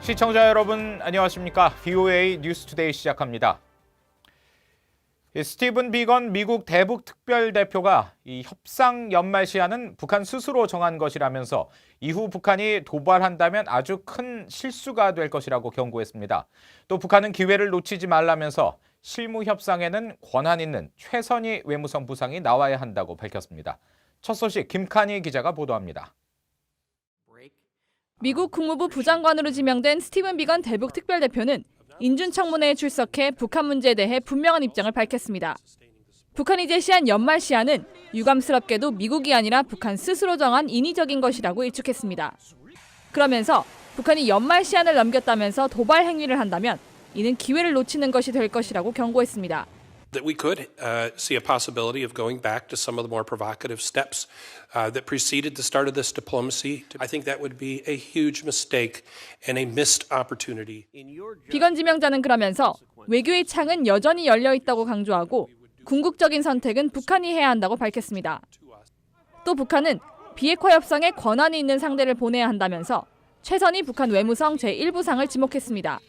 시청자 여러분 안녕하십니까? VOA 뉴스투데이 시작합니다. 스티븐 비건 미국 대북 특별대표가 이 협상 연말 시한은 북한 스스로 정한 것이라면서 이후 북한이 도발한다면 아주 큰 실수가 될 것이라고 경고했습니다. 또 북한은 기회를 놓치지 말라면서 실무 협상에는 권한 있는 최선희 외무성 부상이 나와야 한다고 밝혔습니다. 첫 소식 김칸희 기자가 보도합니다. 미국 국무부 부장관으로 지명된 스티븐 비건 대북 특별대표는 인준청문회에 출석해 북한 문제에 대해 분명한 입장을 밝혔습니다. 북한이 제시한 연말 시한은 유감스럽게도 미국이 아니라 북한 스스로 정한 인위적인 것이라고 일축했습니다. 그러면서 북한이 연말 시한을 넘겼다면서 도발 행위를 한다면 이는 기회를 놓치는 것이 될 것이라고 경고했습니다. That we could see a possibility of going back to some of the more provocative steps that preceded the start of this diplomacy. I think that would be a huge mistake and a missed opportunity. 비건 지명자는 그러면서 외교의 창은 여전히 열려 있다고 강조하고 궁극적인 선택은 북한이 해야 한다고 밝혔습니다. 또 북한은 비핵화 협상에 권한이 있는 상대를 보내야 한다면서 최선희 북한 외무성 제1부상을 지목했습니다.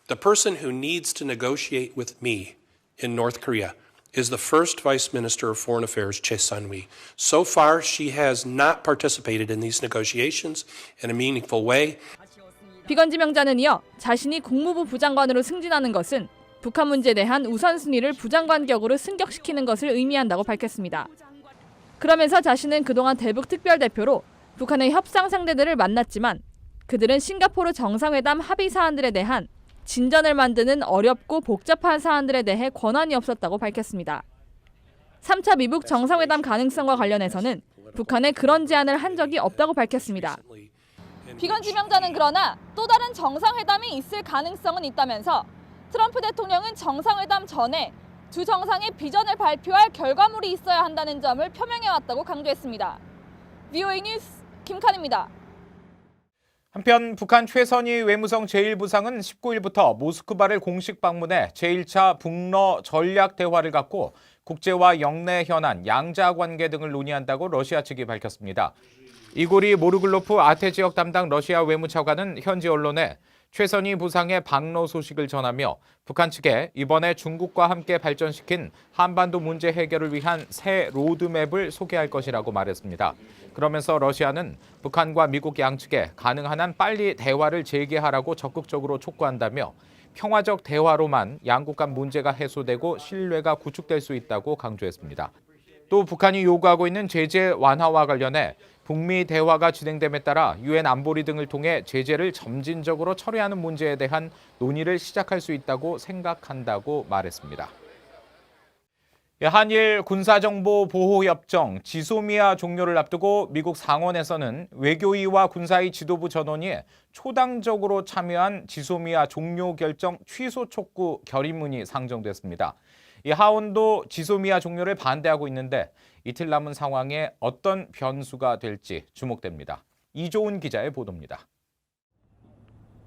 The person who needs to negotiate with me in North Korea is the first Vice Minister of Foreign Affairs, Choi Sun-hui. So far, she has not participated in these negotiations in a meaningful way. 비건 지명자는 이어 자신이 국무부 부장관으로 승진하는 것은 북한 문제에 대한 우선순위를 부장관격으로 승격시키는 것을 의미한다고 밝혔습니다. 그러면서 자신은 그동안 대북 특별대표로 북한의 협상 상대들을 만났지만 그들은 싱가포르 정상회담 합의 사안들에 대한 진전을 만드는 어렵고 복잡한 사안들에 대해 권한이 없었다고 밝혔습니다. 3차 미북 정상회담 가능성과 관련해서는 북한에 그런 제안을 한 적이 없다고 밝혔습니다. 비건 지명자는 그러나 또 다른 정상회담이 있을 가능성은 있다면서 트럼프 대통령은 정상회담 전에 두 정상의 비전을 발표할 결과물이 있어야 한다는 점을 표명해왔다고 강조했습니다. VOA 뉴스 김칸입니다. 한편 북한 최선희 외무성 제1부상은 19일부터 모스크바를 공식 방문해 제1차 북러 전략 대화를 갖고 국제와 영내 현안, 양자 관계 등을 논의한다고 러시아 측이 밝혔습니다. 이고리 모르글로프 아태 지역 담당 러시아 외무차관은 현지 언론에 최선희 부상의 방러 소식을 전하며 북한 측에 이번에 중국과 함께 발전시킨 한반도 문제 해결을 위한 새 로드맵을 소개할 것이라고 말했습니다. 그러면서 러시아는 북한과 미국 양측에 가능한 한 빨리 대화를 재개하라고 적극적으로 촉구한다며 평화적 대화로만 양국 간 문제가 해소되고 신뢰가 구축될 수 있다고 강조했습니다. 또 북한이 요구하고 있는 제재 완화와 관련해 북미 대화가 진행됨에 따라 유엔 안보리 등을 통해 제재를 점진적으로 처리하는 문제에 대한 논의를 시작할 수 있다고 생각한다고 말했습니다. 한일 군사정보보호협정 지소미아 종료를 앞두고 미국 상원에서는 외교위와 군사위 지도부 전원이 초당적으로 참여한 지소미아 종료 결정 취소 촉구 결의문이 상정됐습니다. 이 하원도 지소미아 종료를 반대하고 있는데 이틀 남은 상황에 어떤 변수가 될지 주목됩니다. 이조은 기자의 보도입니다.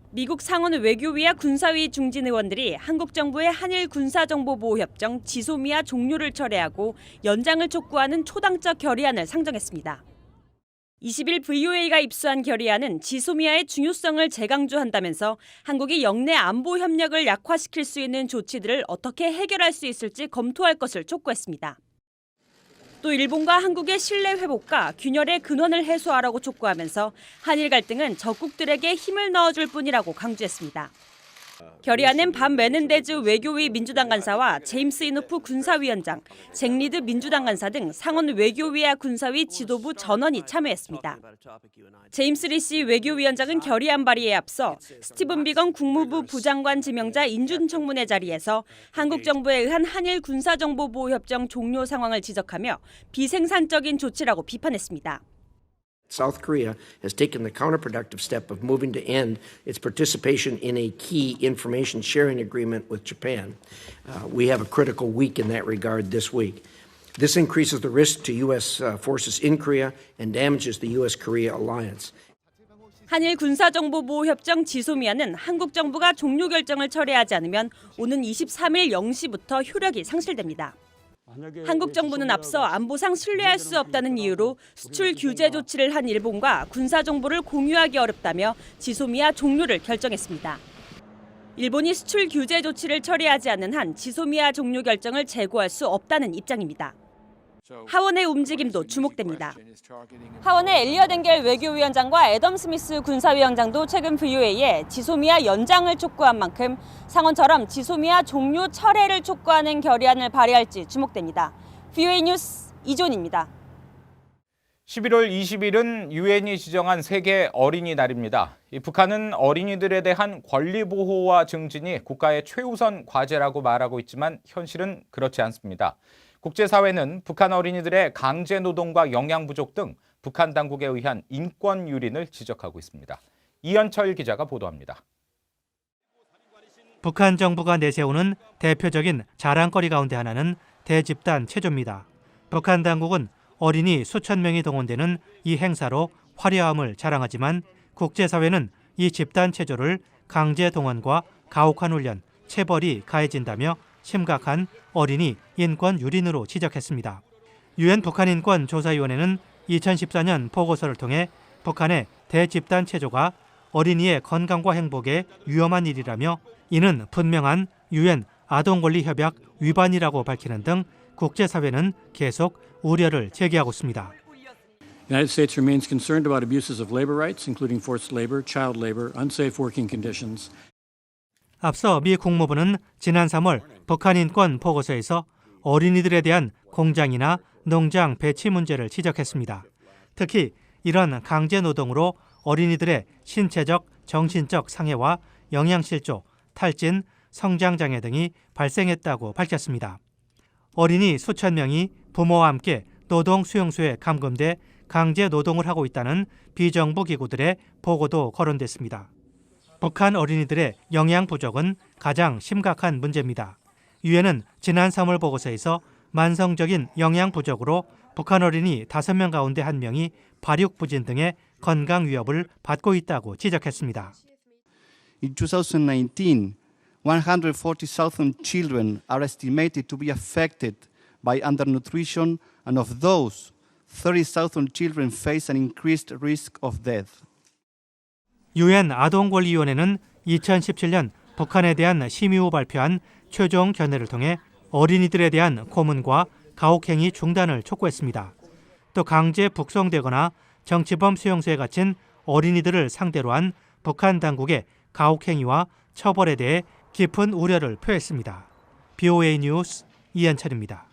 미국 상원 외교위와 군사위 중진 의원들이 한국 정부의 한일 군사정보보호협정 지소미아 종료를 철회하고 연장을 촉구하는 초당적 결의안을 상정했습니다. 20일 VOA가 입수한 결의안은 지소미아의 중요성을 재강조한다면서 한국이 영내 안보 협력을 약화시킬 수 있는 조치들을 어떻게 해결할 수 있을지 검토할 것을 촉구했습니다. 또 일본과 한국의 신뢰 회복과 균열의 근원을 해소하라고 촉구하면서 한일 갈등은 적국들에게 힘을 넣어줄 뿐이라고 강조했습니다. 결의안엔 반 메넨데즈 외교위 민주당 간사와 제임스 이노프 군사위원장, 잭 리드 민주당 간사 등 상원 외교위와 군사위 지도부 전원이 참여했습니다. 제임스 리시 외교위원장은 결의안 발의에 앞서 스티븐 비건 국무부 부장관 지명자 인준청문회 자리에서 한국 정부에 의한 한일 군사정보보호협정 종료 상황을 지적하며 비생산적인 조치라고 비판했습니다. South Korea has taken the counterproductive step of moving to end its participation in a key information sharing agreement with Japan. We have a critical week in that regard this week. This increases the risk to U.S. forces in Korea and damages the U.S.-Korea alliance. 한일 군사정보보호협정 지소미아는 한국 정부가 종료 결정을 철회하지 않으면 오는 23일 0시부터 효력이 상실됩니다. 한국 정부는 앞서 안보상 신뢰할 수 없다는 이유로 수출 규제 조치를 한 일본과 군사 정보를 공유하기 어렵다며 지소미아 종료를 결정했습니다. 일본이 수출 규제 조치를 처리하지 않는 한 지소미아 종료 결정을 재고할 수 없다는 입장입니다. 하원의 움직임도 주목됩니다. 하원의 엘리엇 엥겔 외교위원장과 애덤 스미스 군사위원장도 최근 VOA에 지소미아 연장을 촉구한 만큼 상원처럼 지소미아 종료 철회를 촉구하는 결의안을 발의할지 주목됩니다. VOA 뉴스 이존입니다. 11월 20일은 유엔이 지정한 세계 어린이날입니다. 북한은 어린이들에 대한 권리 보호와 증진이 국가의 최우선 과제라고 말하고 있지만 현실은 그렇지 않습니다. 국제사회는 북한 어린이들의 강제 노동과 영양 부족 등 북한 당국에 의한 인권 유린을 지적하고 있습니다. 이현철 기자가 보도합니다. 북한 정부가 내세우는 대표적인 자랑거리 가운데 하나는 대집단 체조입니다. 북한 당국은 어린이 수천 명이 동원되는 이 행사로 화려함을 자랑하지만 국제사회는 이 집단 체조를 강제 동원과 가혹한 훈련, 체벌이 가해진다며 심각한 어린이 인권 유린으로 지적했습니다. 유엔 북한인권조사위원회는 2014년 보고서를 통해 북한의 대집단 체조가 어린이의 건강과 행복에 위험한 일이라며 이는 분명한 유엔 아동권리협약 위반이라고 밝히는 등 국제사회는 계속 우려를 제기하고 있습니다. The United States remains concerned about abuses of labor rights, including forced labor, child labor, unsafe working conditions. 앞서 미 국무부는 지난 3월 북한 인권 보고서에서 어린이들에 대한 공장이나 농장 배치 문제를 지적했습니다. 특히 이런 강제 노동으로 어린이들의 신체적, 정신적 상해와 영양실조, 탈진, 성장장애 등이 발생했다고 밝혔습니다. 어린이 수천 명이 부모와 함께 노동 수용소에 감금돼 강제 노동을 하고 있다는 비정부 기구들의 보고도 거론됐습니다. 북한 어린이들의 영양 부족은 가장 심각한 문제입니다. 유엔은 지난 3월 보고서에서 만성적인 영양 부족으로 북한 어린이 5명 가운데 1명이 발육부진 등의 건강 위협을 받고 있다고 지적했습니다. In 2019, 140,000 children are estimated to be affected by undernutrition, and of those, 30,000 children face an increased risk of death. 유엔 아동권리위원회는 2017년 북한에 대한 심의 후 발표한 최종 견해를 통해 어린이들에 대한 고문과 가혹행위 중단을 촉구했습니다. 또 강제 북송되거나 정치범 수용소에 갇힌 어린이들을 상대로 한 북한 당국의 가혹행위와 처벌에 대해 깊은 우려를 표했습니다. BOA 뉴스 이현철입니다.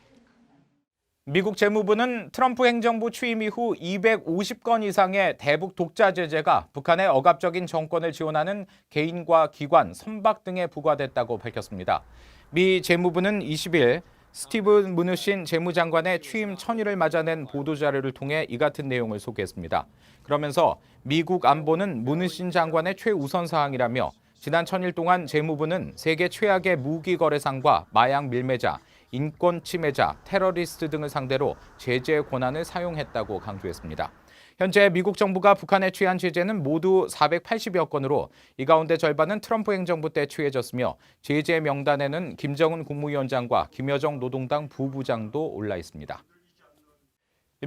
미국 재무부는 트럼프 행정부 취임 이후 250건 이상의 대북 독자 제재가 북한의 억압적인 정권을 지원하는 개인과 기관, 선박 등에 부과됐다고 밝혔습니다. 미 재무부는 20일 스티브 무누신 재무장관의 취임 1000일을 맞아낸 보도자료를 통해 이 같은 내용을 소개했습니다. 그러면서 미국 안보는 무누신 장관의 최우선 사항이라며 지난 1000일 동안 재무부는 세계 최악의 무기 거래상과 마약 밀매자, 인권 침해자, 테러리스트 등을 상대로 제재 권한을 사용했다고 강조했습니다. 현재 미국 정부가 북한에 취한 제재는 모두 480여 건으로 이 가운데 절반은 트럼프 행정부 때 취해졌으며 제재 명단에는 김정은 국무위원장과 김여정 노동당 부부장도 올라 있습니다.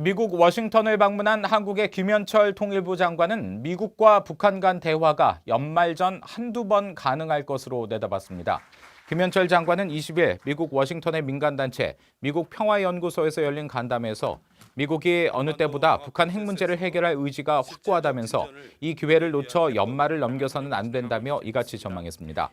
미국 워싱턴을 방문한 한국의 김현철 통일부 장관은 미국과 북한 간 대화가 연말 전 한두 번 가능할 것으로 내다봤습니다. 김현철 장관은 20일 미국 워싱턴의 민간단체 미국 평화연구소에서 열린 간담회에서 미국이 어느 때보다 북한 핵 문제를 해결할 의지가 확고하다면서 이 기회를 놓쳐 연말을 넘겨서는 안 된다며 이같이 전망했습니다.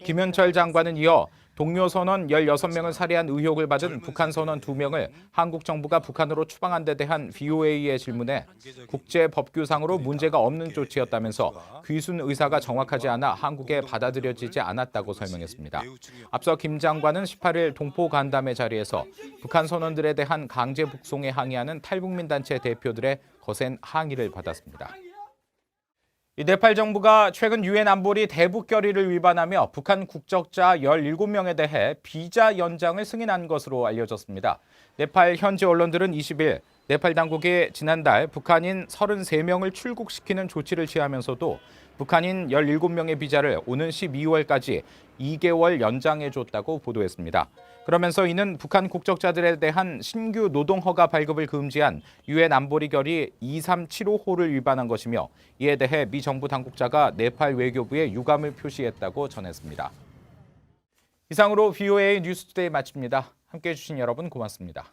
김현철 장관은 이어 동료 선원 16명을 살해한 의혹을 받은 북한 선원 2명을 한국 정부가 북한으로 추방한 데 대한 VOA의 질문에 국제법규상으로 문제가 없는 조치였다면서 귀순 의사가 정확하지 않아 한국에 받아들여지지 않았다고 설명했습니다. 앞서 김 장관은 18일 동포 간담회 자리에서 북한 선원들에 대한 강제 북송에 항의하는 탈북민 단체 대표들의 거센 항의를 받았습니다. 네팔 정부가 최근 유엔 안보리 대북 결의를 위반하며 북한 국적자 17명에 대해 비자 연장을 승인한 것으로 알려졌습니다. 네팔 현지 언론들은 20일 네팔 당국이 지난달 북한인 33명을 출국시키는 조치를 취하면서도 북한인 17명의 비자를 오는 12월까지 2개월 연장해줬다고 보도했습니다. 그러면서 이는 북한 국적자들에 대한 신규 노동 허가 발급을 금지한 유엔 안보리 결의 2375호를 위반한 것이며 이에 대해 미 정부 당국자가 네팔 외교부에 유감을 표시했다고 전했습니다. 이상으로 VOA 뉴스투데이 마칩니다. 함께해 주신 여러분 고맙습니다.